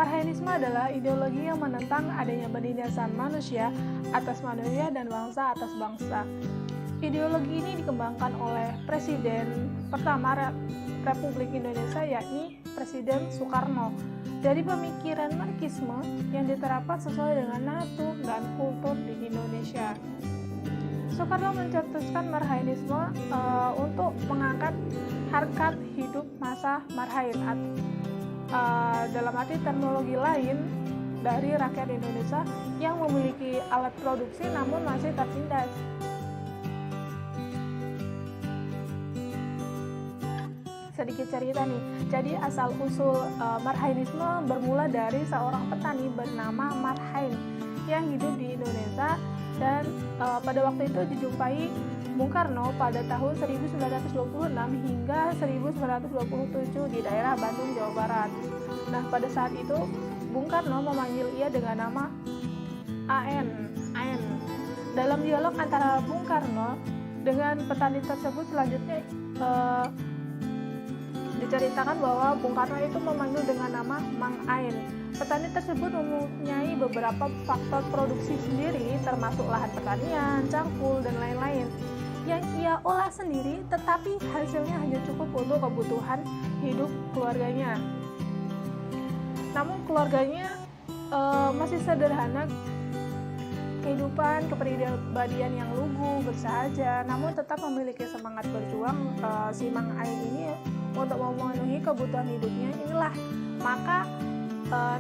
Marxisme adalah ideologi yang menentang adanya penindasan manusia atas manusia dan bangsa atas bangsa. Ideologi ini dikembangkan oleh Presiden pertama Republik Indonesia, yakni Presiden Soekarno. Dari pemikiran Marxisme yang diterapkan sesuai dengan natur dan kultur di Indonesia. Soekarno mencetuskan Marxisme untuk mengangkat harkat hidup massa marhain, dalam arti teknologi lain dari rakyat Indonesia yang memiliki alat produksi namun masih tertindas. Sedikit cerita nih, jadi asal-usul Marxisme bermula dari seorang petani bernama Marhain yang hidup di Indonesia dan pada waktu itu dijumpai Bung Karno pada tahun 1926 hingga 1927 di daerah Bandung, Jawa Barat. Nah, pada saat itu Bung Karno memanggil ia dengan nama AN. Dalam dialog antara Bung Karno dengan petani tersebut selanjutnya diceritakan bahwa Bung Karno itu memanggil dengan nama Mang Ain. Petani tersebut mempunyai beberapa faktor produksi sendiri, termasuk lahan pertanian, cangkul, dan lain-lain yang ia olah sendiri, tetapi hasilnya hanya cukup untuk kebutuhan hidup keluarganya. Namun keluarganya masih sederhana, kehidupan kepribadian yang lugu, bersahaja, namun tetap memiliki semangat berjuang si Mang Ain ini untuk memenuhi kebutuhan hidupnya. Inilah maka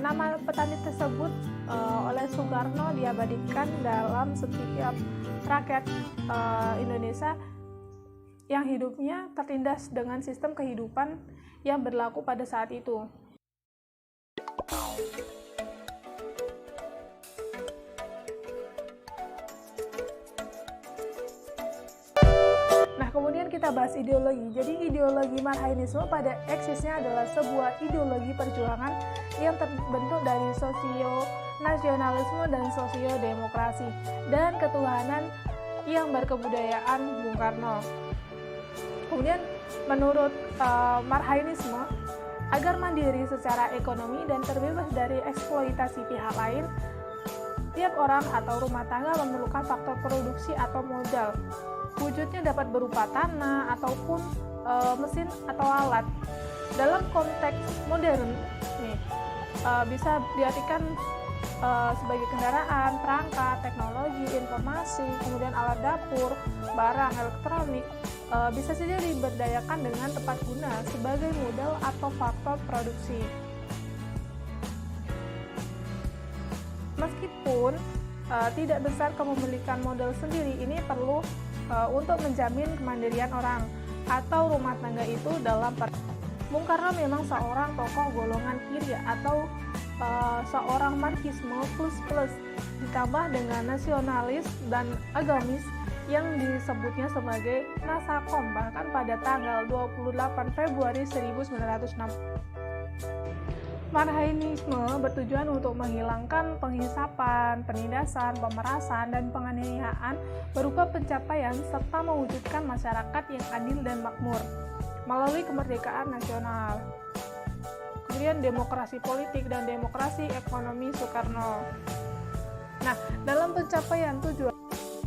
nama petani tersebut oleh Soekarno diabadikan dalam setiap rakyat Indonesia yang hidupnya tertindas dengan sistem kehidupan yang berlaku pada saat itu. Nah, kemudian kita bahas ideologi. Jadi ideologi Marxisme pada eksisnya adalah sebuah ideologi perjuangan yang terbentuk dari sosio-nasionalisme dan sosio-demokrasi dan ketuhanan yang berkebudayaan Bung Karno. Kemudian menurut Marxisme, agar mandiri secara ekonomi dan terbebas dari eksploitasi pihak lain, tiap orang atau rumah tangga memerlukan faktor produksi atau modal. Wujudnya dapat berupa tanah ataupun mesin atau alat. Dalam konteks modern nih, bisa diartikan sebagai kendaraan, perangkat, teknologi, informasi, kemudian alat dapur, barang elektronik, bisa saja diberdayakan dengan tepat guna sebagai modal atau faktor produksi. Meskipun tidak besar kepemilikan modal sendiri, ini perlu untuk menjamin kemandirian orang atau rumah tangga itu dalam Bung Karno memang seorang tokoh golongan kiri atau seorang Marxisme plus ditambah dengan nasionalis dan agamis yang disebutnya sebagai Nasakom bahkan pada tanggal 28 Februari 1906. Marxisme bertujuan untuk menghilangkan penghisapan, penindasan, pemerasan, dan penganiayaan berupa pencapaian serta mewujudkan masyarakat yang adil dan makmur melalui kemerdekaan nasional. Kemudian demokrasi politik dan demokrasi ekonomi Soekarno. Nah, dalam pencapaian tujuan,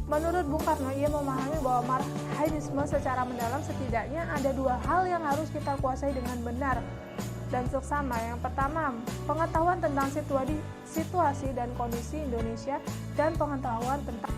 menurut Bung Karno, ia memahami bahwa Marxisme secara mendalam setidaknya ada dua hal yang harus kita kuasai dengan benar dan seksama. Yang pertama, pengetahuan tentang situasi dan kondisi Indonesia dan pengetahuan tentang